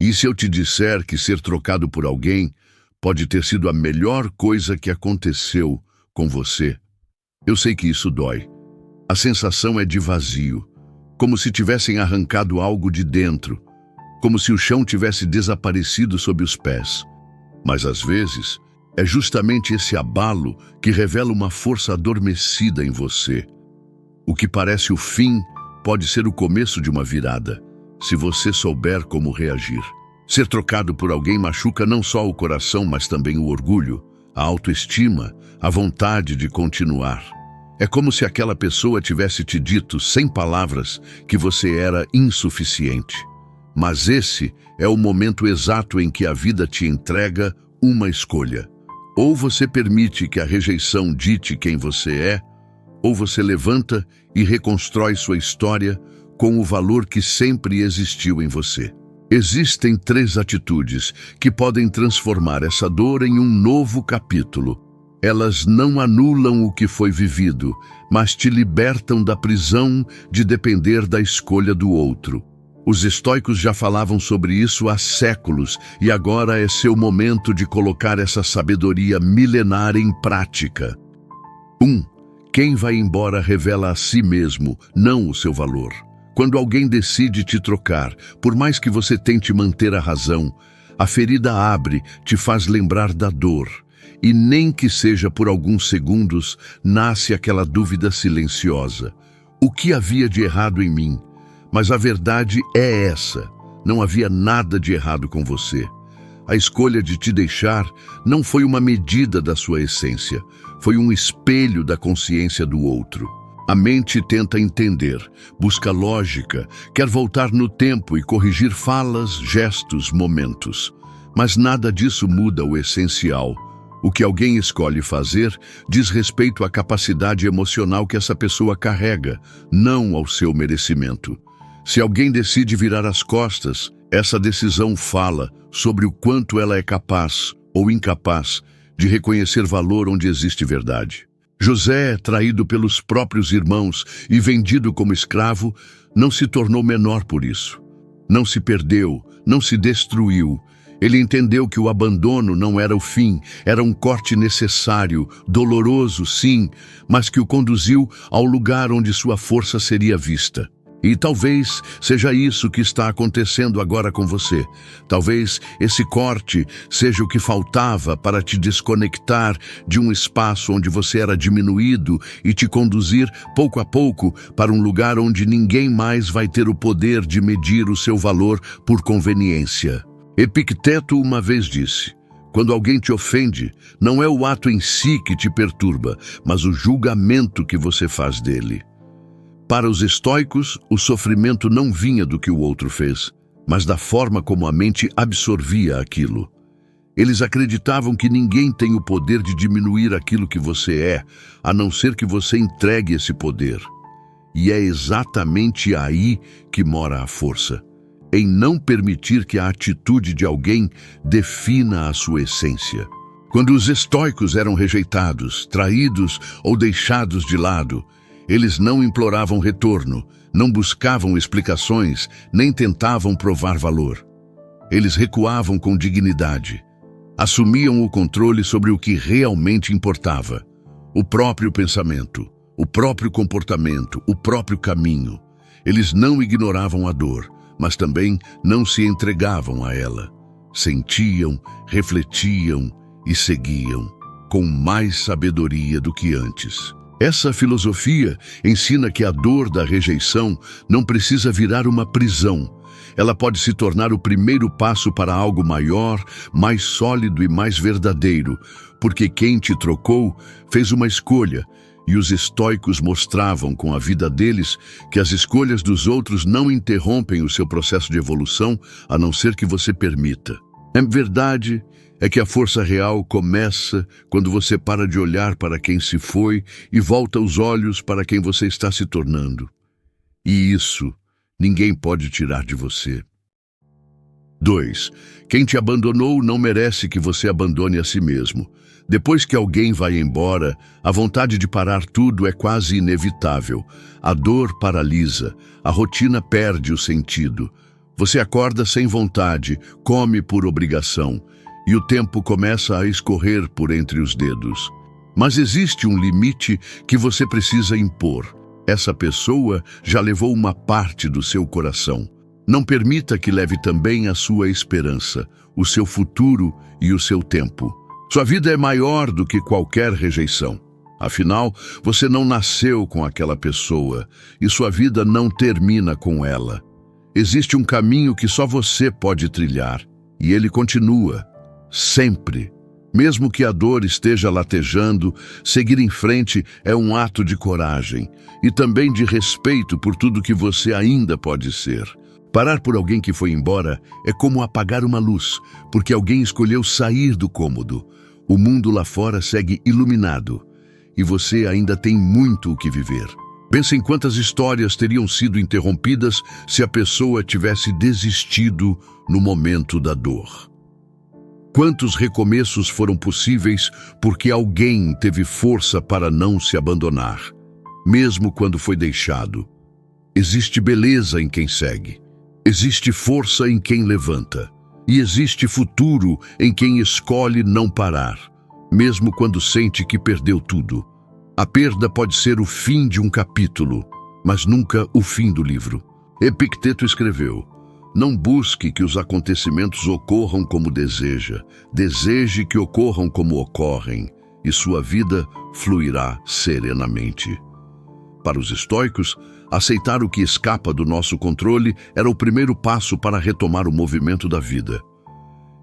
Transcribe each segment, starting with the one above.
E se eu te disser que ser trocado por alguém pode ter sido a melhor coisa que aconteceu com você? Eu sei que isso dói. A sensação é de vazio, como se tivessem arrancado algo de dentro, como se o chão tivesse desaparecido sob os pés. Mas às vezes, é justamente esse abalo que revela uma força adormecida em você. O que parece o fim pode ser o começo de uma virada, se você souber como reagir. Ser trocado por alguém machuca não só o coração, mas também o orgulho, a autoestima, a vontade de continuar. É como se aquela pessoa tivesse te dito, sem palavras, que você era insuficiente. Mas esse é o momento exato em que a vida te entrega uma escolha. Ou você permite que a rejeição dite quem você é, ou você levanta e reconstrói sua história com o valor que sempre existiu em você. Existem 3 atitudes que podem transformar essa dor em um novo capítulo. Elas não anulam o que foi vivido, mas te libertam da prisão de depender da escolha do outro. Os estoicos já falavam sobre isso há séculos e agora é seu momento de colocar essa sabedoria milenar em prática. 1. Quem vai embora revela a si mesmo, não o seu valor. Quando alguém decide te trocar, por mais que você tente manter a razão, a ferida abre, te faz lembrar da dor. E nem que seja por alguns segundos, nasce aquela dúvida silenciosa. O que havia de errado em mim? Mas a verdade é essa. Não havia nada de errado com você. A escolha de te deixar não foi uma medida da sua essência. Foi um espelho da consciência do outro. A mente tenta entender, busca lógica, quer voltar no tempo e corrigir falas, gestos, momentos. Mas nada disso muda o essencial. O que alguém escolhe fazer diz respeito à capacidade emocional que essa pessoa carrega, não ao seu merecimento. Se alguém decide virar as costas, essa decisão fala sobre o quanto ela é capaz ou incapaz de reconhecer valor onde existe verdade. José, traído pelos próprios irmãos e vendido como escravo, não se tornou menor por isso. Não se perdeu, não se destruiu. Ele entendeu que o abandono não era o fim, era um corte necessário, doloroso, sim, mas que o conduziu ao lugar onde sua força seria vista. E talvez seja isso que está acontecendo agora com você. Talvez esse corte seja o que faltava para te desconectar de um espaço onde você era diminuído e te conduzir, pouco a pouco, para um lugar onde ninguém mais vai ter o poder de medir o seu valor por conveniência. Epicteto uma vez disse: quando alguém te ofende, não é o ato em si que te perturba, mas o julgamento que você faz dele. Para os estoicos, o sofrimento não vinha do que o outro fez, mas da forma como a mente absorvia aquilo. Eles acreditavam que ninguém tem o poder de diminuir aquilo que você é, a não ser que você entregue esse poder. E é exatamente aí que mora a força, em não permitir que a atitude de alguém defina a sua essência. Quando os estoicos eram rejeitados, traídos ou deixados de lado, eles não imploravam retorno, não buscavam explicações, nem tentavam provar valor. Eles recuavam com dignidade. Assumiam o controle sobre o que realmente importava: o próprio pensamento, o próprio comportamento, o próprio caminho. Eles não ignoravam a dor, mas também não se entregavam a ela. Sentiam, refletiam e seguiam, com mais sabedoria do que antes. Essa filosofia ensina que a dor da rejeição não precisa virar uma prisão. Ela pode se tornar o primeiro passo para algo maior, mais sólido e mais verdadeiro, porque quem te trocou fez uma escolha, e os estoicos mostravam com a vida deles que as escolhas dos outros não interrompem o seu processo de evolução, a não ser que você permita. É verdade é que a força real começa quando você para de olhar para quem se foi e volta os olhos para quem você está se tornando. E isso ninguém pode tirar de você. 2. Quem te abandonou não merece que você abandone a si mesmo. Depois que alguém vai embora, a vontade de parar tudo é quase inevitável. A dor paralisa, a rotina perde o sentido. Você acorda sem vontade, come por obrigação, e o tempo começa a escorrer por entre os dedos. Mas existe um limite que você precisa impor. Essa pessoa já levou uma parte do seu coração. Não permita que leve também a sua esperança, o seu futuro e o seu tempo. Sua vida é maior do que qualquer rejeição. Afinal, você não nasceu com aquela pessoa e sua vida não termina com ela. Existe um caminho que só você pode trilhar, e ele continua, sempre. Mesmo que a dor esteja latejando, seguir em frente é um ato de coragem e também de respeito por tudo que você ainda pode ser. Parar por alguém que foi embora é como apagar uma luz, porque alguém escolheu sair do cômodo. O mundo lá fora segue iluminado e você ainda tem muito o que viver. Pense em quantas histórias teriam sido interrompidas se a pessoa tivesse desistido no momento da dor. Quantos recomeços foram possíveis porque alguém teve força para não se abandonar, mesmo quando foi deixado. Existe beleza em quem segue, existe força em quem levanta, e existe futuro em quem escolhe não parar, mesmo quando sente que perdeu tudo. A perda pode ser o fim de um capítulo, mas nunca o fim do livro. Epicteto escreveu: não busque que os acontecimentos ocorram como deseja, deseje que ocorram como ocorrem, e sua vida fluirá serenamente. Para os estoicos, aceitar o que escapa do nosso controle era o primeiro passo para retomar o movimento da vida.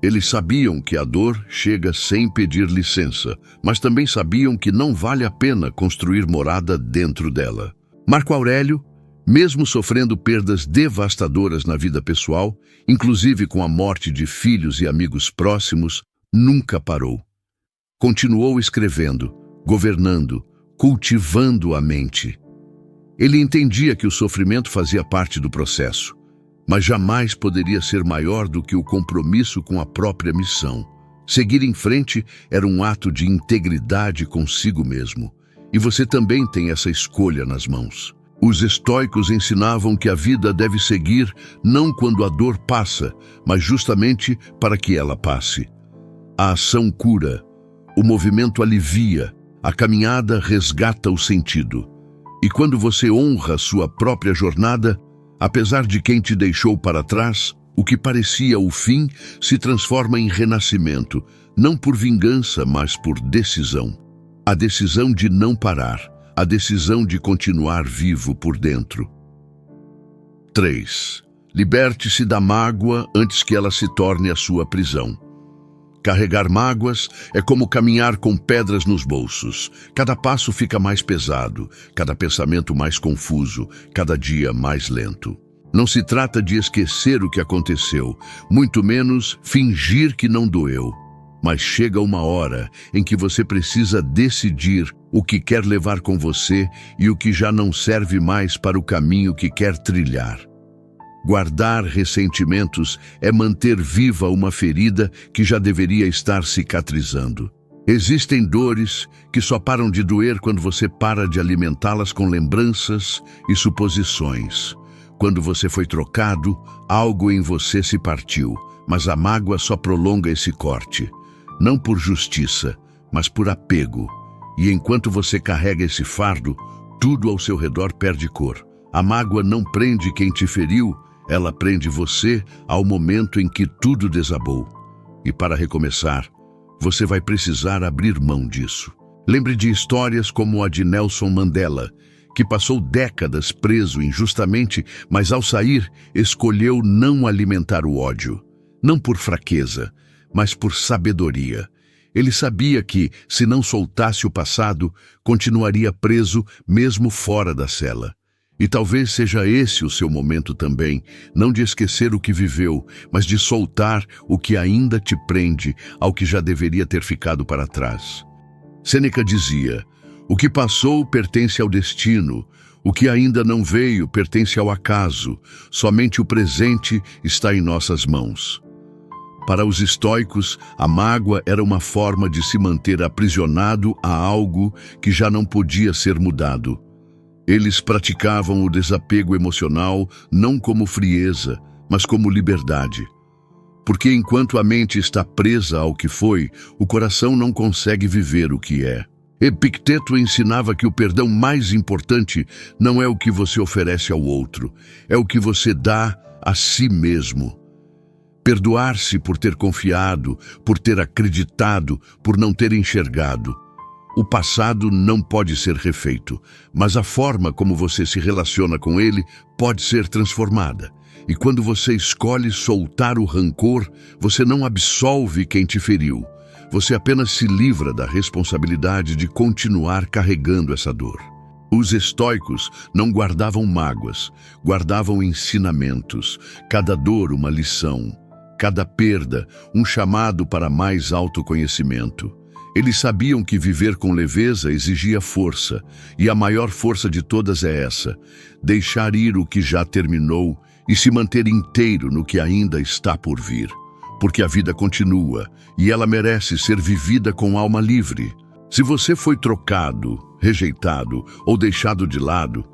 Eles sabiam que a dor chega sem pedir licença, mas também sabiam que não vale a pena construir morada dentro dela. Marco Aurélio, mesmo sofrendo perdas devastadoras na vida pessoal, inclusive com a morte de filhos e amigos próximos, nunca parou. Continuou escrevendo, governando, cultivando a mente. Ele entendia que o sofrimento fazia parte do processo, mas jamais poderia ser maior do que o compromisso com a própria missão. Seguir em frente era um ato de integridade consigo mesmo, e você também tem essa escolha nas mãos. Os estoicos ensinavam que a vida deve seguir não quando a dor passa, mas justamente para que ela passe. A ação cura, o movimento alivia, a caminhada resgata o sentido. E quando você honra sua própria jornada, apesar de quem te deixou para trás, o que parecia o fim se transforma em renascimento, não por vingança, mas por decisão. A decisão de não parar, a decisão de continuar vivo por dentro. 3. Liberte-se da mágoa antes que ela se torne a sua prisão. Carregar mágoas é como caminhar com pedras nos bolsos. Cada passo fica mais pesado, cada pensamento mais confuso, cada dia mais lento. Não se trata de esquecer o que aconteceu, muito menos fingir que não doeu. Mas chega uma hora em que você precisa decidir o que quer levar com você e o que já não serve mais para o caminho que quer trilhar. Guardar ressentimentos é manter viva uma ferida que já deveria estar cicatrizando. Existem dores que só param de doer quando você para de alimentá-las com lembranças e suposições. Quando você foi trocado, algo em você se partiu, mas a mágoa só prolonga esse corte. Não por justiça, mas por apego. E enquanto você carrega esse fardo, tudo ao seu redor perde cor. A mágoa não prende quem te feriu, ela prende você ao momento em que tudo desabou. E para recomeçar, você vai precisar abrir mão disso. Lembre de histórias como a de Nelson Mandela, que passou décadas preso injustamente, mas ao sair, escolheu não alimentar o ódio. Não por fraqueza, mas por sabedoria. Ele sabia que, se não soltasse o passado, continuaria preso mesmo fora da cela. E talvez seja esse o seu momento também, não de esquecer o que viveu, mas de soltar o que ainda te prende ao que já deveria ter ficado para trás. Sêneca dizia: o que passou pertence ao destino, o que ainda não veio pertence ao acaso, somente o presente está em nossas mãos. Para os estoicos, a mágoa era uma forma de se manter aprisionado a algo que já não podia ser mudado. Eles praticavam o desapego emocional não como frieza, mas como liberdade. Porque enquanto a mente está presa ao que foi, o coração não consegue viver o que é. Epicteto ensinava que o perdão mais importante não é o que você oferece ao outro, é o que você dá a si mesmo. Perdoar-se por ter confiado, por ter acreditado, por não ter enxergado. O passado não pode ser refeito, mas a forma como você se relaciona com ele pode ser transformada. E quando você escolhe soltar o rancor, você não absolve quem te feriu. Você apenas se livra da responsabilidade de continuar carregando essa dor. Os estoicos não guardavam mágoas, guardavam ensinamentos, cada dor uma lição, cada perda um chamado para mais autoconhecimento. Eles sabiam que viver com leveza exigia força, e a maior força de todas é essa: deixar ir o que já terminou e se manter inteiro no que ainda está por vir. Porque a vida continua, e ela merece ser vivida com alma livre. Se você foi trocado, rejeitado ou deixado de lado,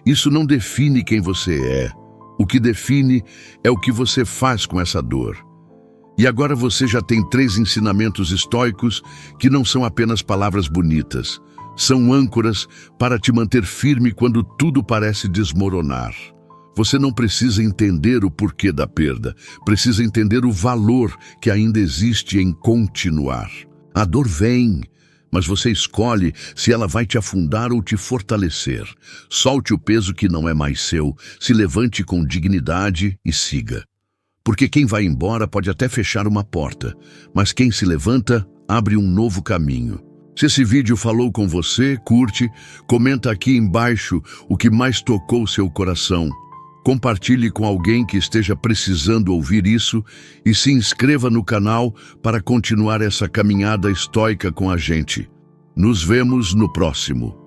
isso não define quem você é. O que define é o que você faz com essa dor. E agora você já tem 3 ensinamentos estoicos que não são apenas palavras bonitas, são âncoras para te manter firme quando tudo parece desmoronar. Você não precisa entender o porquê da perda, precisa entender o valor que ainda existe em continuar. A dor vem, mas você escolhe se ela vai te afundar ou te fortalecer. Solte o peso que não é mais seu, se levante com dignidade e siga. Porque quem vai embora pode até fechar uma porta, mas quem se levanta abre um novo caminho. Se esse vídeo falou com você, curte, comenta aqui embaixo o que mais tocou seu coração. Compartilhe com alguém que esteja precisando ouvir isso e se inscreva no canal para continuar essa caminhada estoica com a gente. Nos vemos no próximo.